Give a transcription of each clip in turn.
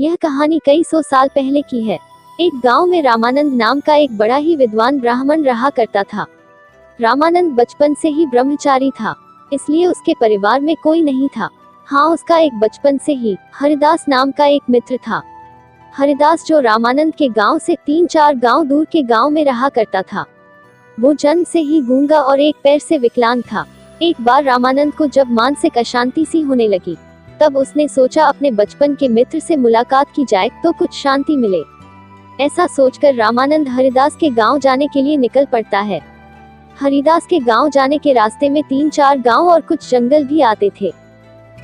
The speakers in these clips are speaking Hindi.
यह कहानी कई सौ साल पहले की है। एक गांव में रामानंद नाम का एक बड़ा ही विद्वान ब्राह्मण रहा करता था। रामानंद बचपन से ही ब्रह्मचारी था, इसलिए उसके परिवार में कोई नहीं था। हाँ, उसका एक बचपन से ही हरिदास नाम का एक मित्र था। हरिदास जो रामानंद के गांव से 3-4 गांव दूर के गांव में रहा करता था। वो जन्म से ही गूंगा और एक पैर से विकलांग था। एक बार रामानंद को जब मानसिक अशांति सी होने लगी, तब उसने सोचा अपने बचपन के मित्र से मुलाकात की जाए तो कुछ शांति मिले। ऐसा सोचकर रामानंद हरिदास के गांव जाने के लिए निकल पड़ता है। हरिदास के गांव जाने के रास्ते में 3-4 गांव और कुछ जंगल भी आते थे।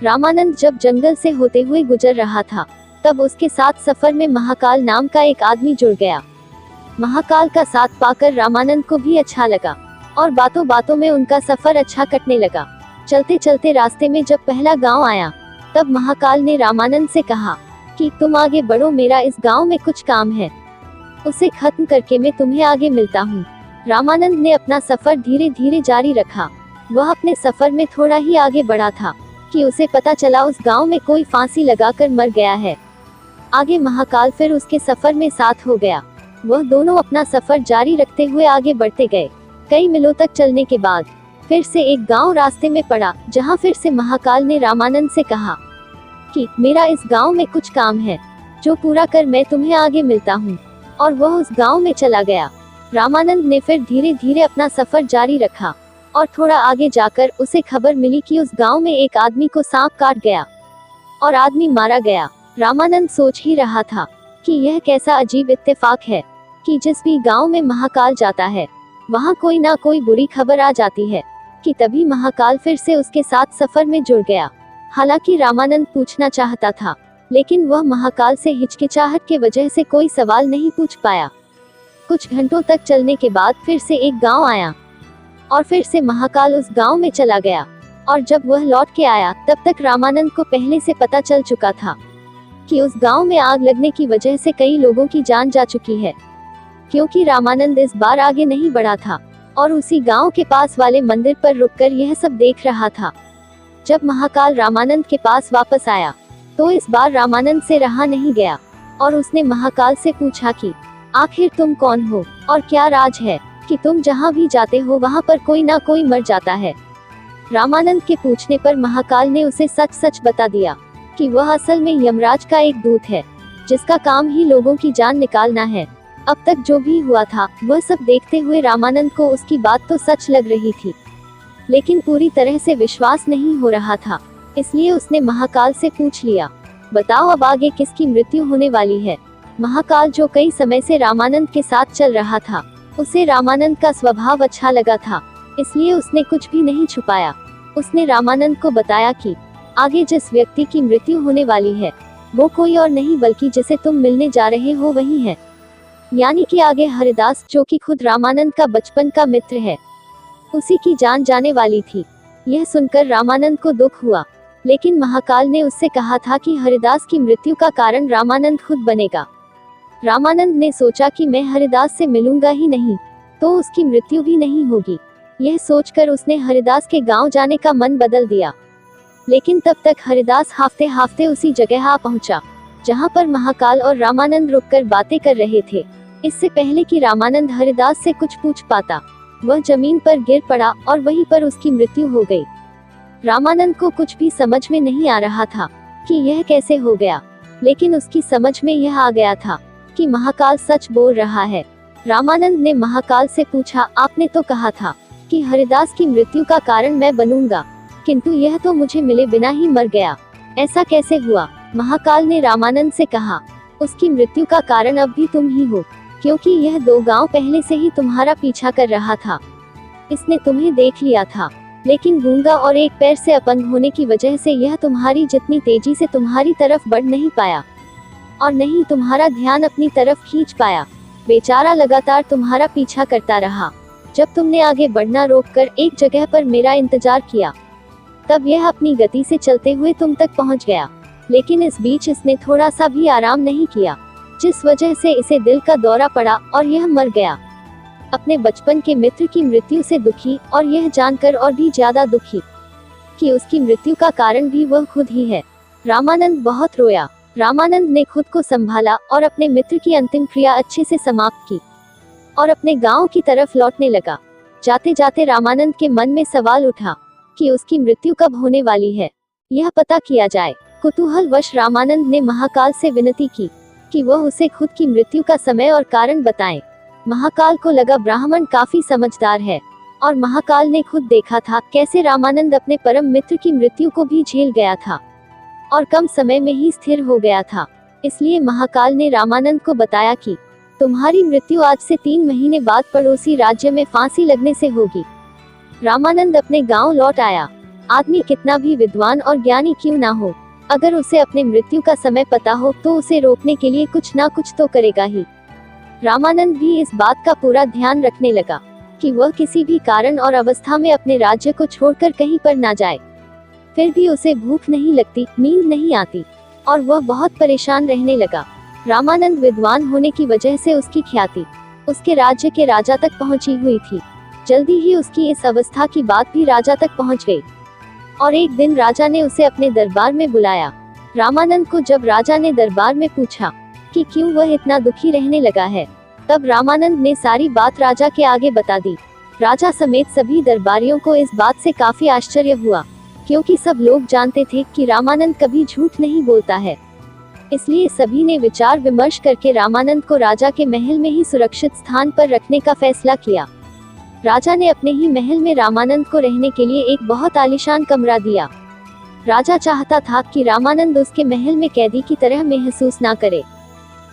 रामानंद जब जंगल से होते हुए गुजर रहा था, तब उसके साथ सफर में महाकाल नाम का एक आदमी जुड़ गया। महाकाल का साथ पाकर रामानंद को भी अच्छा लगा और बातों बातों में उनका सफर अच्छा कटने लगा। चलते चलते रास्ते में जब पहला गांव आया, तब महाकाल ने रामानंद से कहा कि तुम आगे बढ़ो, मेरा इस गांव में कुछ काम है, उसे खत्म करके मैं तुम्हें आगे मिलता हूँ। रामानंद ने अपना सफर धीरे धीरे जारी रखा। वह अपने सफर में थोड़ा ही आगे बढ़ा था कि उसे पता चला उस गांव में कोई फांसी लगाकर मर गया है। आगे महाकाल फिर उसके सफर में साथ हो गया। वह दोनों अपना सफर जारी रखते हुए आगे बढ़ते गए। कई मीलों तक चलने के बाद फिर से एक गांव रास्ते में पड़ा, जहां फिर से महाकाल ने रामानंद से कहा कि मेरा इस गांव में कुछ काम है, जो पूरा कर मैं तुम्हें आगे मिलता हूँ। और वह उस गांव में चला गया। रामानंद ने फिर धीरे धीरे अपना सफर जारी रखा और थोड़ा आगे जाकर उसे खबर मिली कि उस गांव में एक आदमी को सांप काट गया और आदमी मारा गया। रामानंद सोच ही रहा था कि यह कैसा अजीब इत्तेफाक है कि जिस भी गांव में महाकाल जाता है, वहां कोई ना कोई बुरी खबर आ जाती है। कि तभी महाकाल फिर से उसके साथ सफर में जुड़ गया। हालांकि रामानंद पूछना चाहता था, लेकिन वह महाकाल से हिचकिचाहट के वजह से कोई सवाल नहीं पूछ पाया। कुछ घंटों तक चलने के बाद फिर से एक गांव आया और फिर से महाकाल उस गांव में चला गया। और जब वह लौट के आया, तब तक रामानंद को पहले से पता चल चुका था कि उस गांव में आग लगने की वजह से कई लोगों की जान जा चुकी है। क्योंकि रामानंद इस बार आगे नहीं बढ़ा था और उसी गांव के पास वाले मंदिर पर रुककर यह सब देख रहा था। जब महाकाल रामानंद के पास वापस आया, तो इस बार रामानंद से रहा नहीं गया और उसने महाकाल से पूछा कि आखिर तुम कौन हो और क्या राज है कि तुम जहां भी जाते हो वहां पर कोई ना कोई मर जाता है। रामानंद के पूछने पर महाकाल ने उसे सच सच बता दिया कि वह असल में यमराज का एक दूत है, जिसका काम ही लोगों की जान निकालना है। अब तक जो भी हुआ था, वह सब देखते हुए रामानंद को उसकी बात तो सच लग रही थी, लेकिन पूरी तरह से विश्वास नहीं हो रहा था। इसलिए उसने महाकाल से पूछ लिया, बताओ अब आगे किसकी मृत्यु होने वाली है। महाकाल, जो कई समय से रामानंद के साथ चल रहा था, उसे रामानंद का स्वभाव अच्छा लगा था, इसलिए उसने कुछ भी नहीं छुपाया। उसने रामानंद को बताया कि आगे जिस व्यक्ति की मृत्यु होने वाली है, वो कोई और नहीं बल्कि जिसे तुम मिलने जा रहे हो वही है। यानी कि आगे हरिदास, जो कि खुद रामानंद का बचपन का मित्र है, उसी की जान जाने वाली थी। यह सुनकर रामानंद को दुख हुआ, लेकिन महाकाल ने उससे कहा था कि हरिदास की मृत्यु का कारण रामानंद खुद बनेगा। रामानंद ने सोचा कि मैं हरिदास से मिलूंगा ही नहीं, तो उसकी मृत्यु भी नहीं होगी। यह सोचकर उसने हरिदास के गांव जाने का मन बदल दिया। लेकिन तब तक हरिदास हाफते हाफते उसी जगह आ पहुंचा, जहां पर महाकाल और रामानंद रुककर बातें कर रहे थे। इससे पहले कि रामानंद हरिदास से कुछ पूछ पाता, वह जमीन पर गिर पड़ा और वहीं पर उसकी मृत्यु हो गई। रामानंद को कुछ भी समझ में नहीं आ रहा था कि यह कैसे हो गया, लेकिन उसकी समझ में यह आ गया था कि महाकाल सच बोल रहा है। रामानंद ने महाकाल से पूछा, आपने तो कहा था कि हरिदास की मृत्यु का कारण मैं बनूंगा, किंतु यह तो मुझे मिले बिना ही मर गया, ऐसा कैसे हुआ। महाकाल ने रामानंद से कहा, उसकी मृत्यु का कारण अब भी तुम ही हो, क्योंकि यह 2 गांव पहले से ही तुम्हारा पीछा कर रहा था। इसने तुम्हें देख लिया था, लेकिन गूंगा और एक पैर से अपंग होने की वजह से यह तुम्हारी जितनी तेजी से तुम्हारी तरफ बढ़ नहीं पाया और नहीं तुम्हारा ध्यान अपनी तरफ खींच पाया। बेचारा लगातार तुम्हारा पीछा करता रहा। जब तुमने आगे बढ़ना रोककर एक जगह पर मेरा इंतजार किया, तब यह अपनी गति से चलते हुए तुम तक पहुंच गया। लेकिन इस बीच इसने थोड़ा सा भी आराम नहीं किया, जिस वजह से इसे दिल का दौरा पड़ा और यह मर गया। अपने बचपन के मित्र की मृत्यु से दुखी और यह जानकर और भी ज्यादा दुखी कि उसकी मृत्यु का कारण भी वह खुद ही है। रामानंद बहुत रोया रामानंद ने खुद को संभाला और अपने मित्र की अंतिम क्रिया अच्छे से समाप्त की और अपने गांव की तरफ लौटने लगा। जाते जाते रामानंद के मन में सवाल उठा कि उसकी मृत्यु कब होने वाली है, यह पता किया जाए। कुतूहलवश रामानंद ने महाकाल से विनती की कि वह उसे खुद की मृत्यु का समय और कारण बताएं। महाकाल को लगा ब्राह्मण काफी समझदार है और महाकाल ने खुद देखा था कैसे रामानंद अपने परम मित्र की मृत्यु को भी झेल गया था और कम समय में ही स्थिर हो गया था। इसलिए महाकाल ने रामानंद को बताया कि तुम्हारी मृत्यु आज से 3 महीने बाद पड़ोसी राज्य में फांसी लगने से होगी। रामानंद अपने गांव लौट आया। आदमी कितना भी विद्वान और ज्ञानी क्यों ना हो, अगर उसे अपने मृत्यु का समय पता हो तो उसे रोकने के लिए कुछ ना कुछ तो करेगा ही। रामानंद भी इस बात का पूरा ध्यान रखने लगा कि वह किसी भी कारण और अवस्था में अपने राज्य को छोड़कर कहीं पर ना जाए। फिर भी उसे भूख नहीं लगती, नींद नहीं आती और वह बहुत परेशान रहने लगा। रामानंद विद्वान होने की वजह से उसकी ख्याति उसके राज्य के राजा तक पहुंची हुई थी। जल्दी ही उसकी इस अवस्था की बात भी राजा तक पहुंच गई और एक दिन राजा ने उसे अपने दरबार में बुलाया। रामानंद को जब राजा ने दरबार में पूछा कि क्यों वह इतना दुखी रहने लगा है, तब रामानंद ने सारी बात राजा के आगे बता दी। राजा समेत सभी दरबारियों को इस बात से काफी आश्चर्य हुआ, क्योंकि सब लोग जानते थे कि रामानंद कभी झूठ नहीं बोलता है। इसलिए सभी ने विचार विमर्श करके रामानंद को राजा के महल में ही सुरक्षित स्थान पर रखने का फैसला किया। राजा ने अपने ही महल में रामानंद को रहने के लिए एक बहुत आलीशान कमरा दिया। राजा चाहता था कि रामानंद उसके महल में कैदी की तरह महसूस ना करे।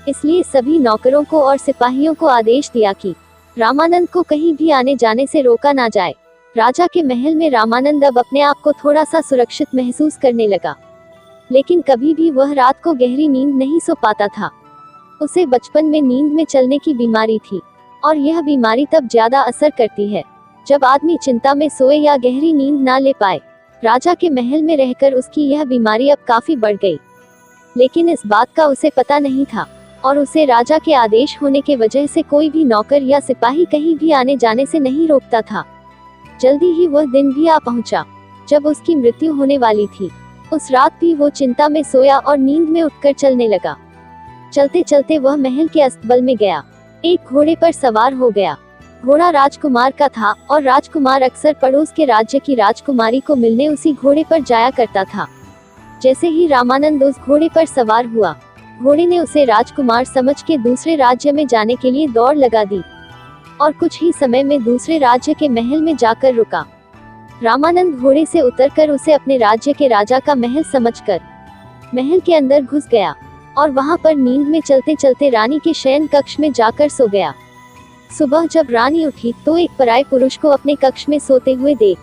इसलिए सभी नौकरों को और सिपाहियों को आदेश दिया कि रामानंद को कहीं भी आने जाने से रोका ना जाए। राजा के महल में रामानंद अब अपने आप को थोड़ा सा सुरक्षित महसूस करने लगा, लेकिन कभी भी वह रात को गहरी नींद नहीं सो पाता था। उसे बचपन में नींद में चलने की बीमारी थी और यह बीमारी तब ज्यादा असर करती है जब आदमी चिंता में सोए या गहरी नींद ना ले पाए। राजा के महल में रहकर उसकी यह बीमारी अब काफी बढ़ गई, लेकिन इस बात का उसे पता नहीं था और उसे राजा के आदेश होने के वजह से कोई भी नौकर या सिपाही कहीं भी आने जाने से नहीं रोकता था। जल्दी ही वह दिन भी आ पहुंचा जब उसकी मृत्यु होने वाली थी। उस रात भी वो चिंता में सोया और नींद में उठकर चलने लगा। चलते चलते वह महल के अस्तबल में गया। एक घोड़े पर सवार हो गया। घोड़ा राजकुमार का था और राजकुमार अक्सर पड़ोस के राज्य की राजकुमारी को मिलने उसी घोड़े पर जाया करता था। जैसे ही रामानंद उस घोड़े पर सवार हुआ, घोड़े ने उसे राजकुमार समझ के दूसरे राज्य में जाने के लिए दौड़ लगा दी और कुछ ही समय में दूसरे राज्य के महल में जाकर रुका। रामानंद घोड़े से उतरकर उसे अपने राज्य के राजा का महल समझकर महल के अंदर घुस गया और वहां पर नींद में चलते चलते रानी के शयन कक्ष में जाकर सो गया। सुबह जब रानी उठी तो एक पराये पुरुष को अपने कक्ष में सोते हुए देख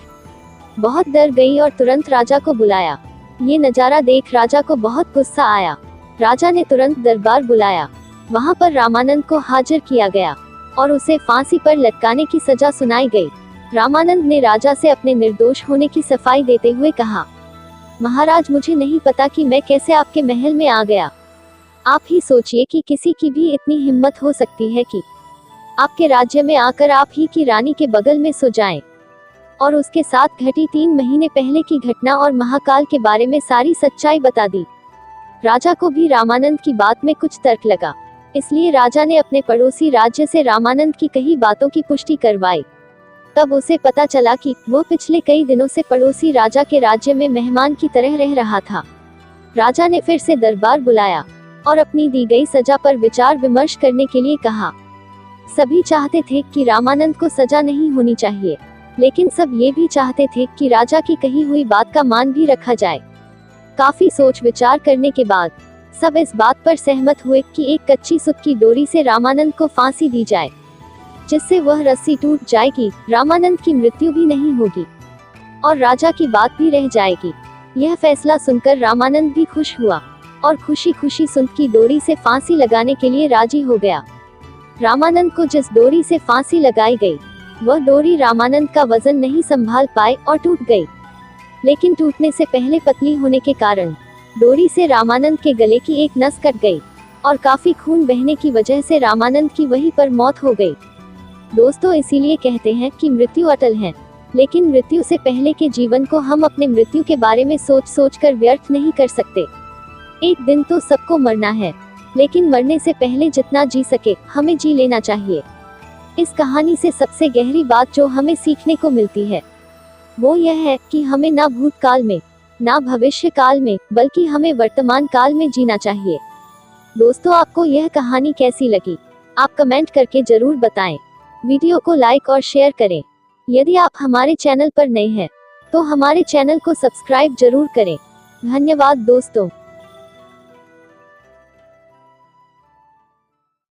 बहुत डर गई और तुरंत राजा को बुलाया। ये नजारा देख राजा को बहुत गुस्सा आया। राजा ने तुरंत दरबार बुलाया। वहां पर रामानंद को हाजिर किया गया और उसे फांसी पर लटकाने की सजा सुनाई गई। रामानंद ने राजा से अपने निर्दोष होने की सफाई देते हुए कहा, महाराज, मुझे नहीं पता कि मैं कैसे आपके महल में आ गया। आप ही सोचिए कि किसी की भी इतनी हिम्मत हो सकती है कि आपके राज्य में आकर आप ही की रानी के बगल में सो जाएं। और उसके साथ घटी 3 महीने पहले की घटना और महाकाल के बारे में सारी सच्चाई बता दी। राजा को भी रामानंद की बात में कुछ तर्क लगा, इसलिए राजा ने अपने पड़ोसी राज्य से रामानंद की कही बातों की पुष्टि करवाई। तब उसे पता चला कि वो पिछले कई दिनों से पड़ोसी राजा के राज्य में मेहमान की तरह रह रहा था। राजा ने फिर से दरबार बुलाया और अपनी दी गई सजा पर विचार विमर्श करने के लिए कहा। सभी चाहते थे कि रामानंद को सजा नहीं होनी चाहिए, लेकिन सब ये भी चाहते थे कि राजा की कही हुई बात का मान भी रखा जाए। काफी सोच विचार करने के बाद सब इस बात पर सहमत हुए कि एक कच्ची सूत की डोरी से रामानंद को फांसी दी जाए, जिससे वह रस्सी टूट जाएगी, रामानंद की मृत्यु भी नहीं होगी और राजा की बात भी रह जाएगी। यह फैसला सुनकर रामानंद भी खुश हुआ और खुशी खुशी सूत की डोरी से फांसी लगाने के लिए राजी हो गया। रामानंद को जिस डोरी से फांसी लगाई गई, वह डोरी रामानंद का वजन नहीं संभाल पाए और टूट गई। लेकिन टूटने से पहले पतली होने के कारण डोरी से रामानंद के गले की एक नस कट गई और काफी खून बहने की वजह से रामानंद की वहीं पर मौत हो गई। दोस्तों, इसीलिए कहते हैं कि मृत्यु अटल है, लेकिन मृत्यु से पहले के जीवन को हम अपने मृत्यु के बारे में सोच सोच कर व्यर्थ नहीं कर सकते। एक दिन तो सबको मरना है, लेकिन मरने से पहले जितना जी सके हमें जी लेना चाहिए। इस कहानी से सबसे गहरी बात जो हमें सीखने को मिलती है वो यह है कि हमें ना भूतकाल में ना भविष्य काल में बल्कि हमें वर्तमान काल में जीना चाहिए। दोस्तों, आपको यह कहानी कैसी लगी? आप कमेंट करके जरूर बताएं। वीडियो को लाइक और शेयर करें। यदि आप हमारे चैनल पर नए हैं तो हमारे चैनल को सब्सक्राइब जरूर करें। धन्यवाद दोस्तों।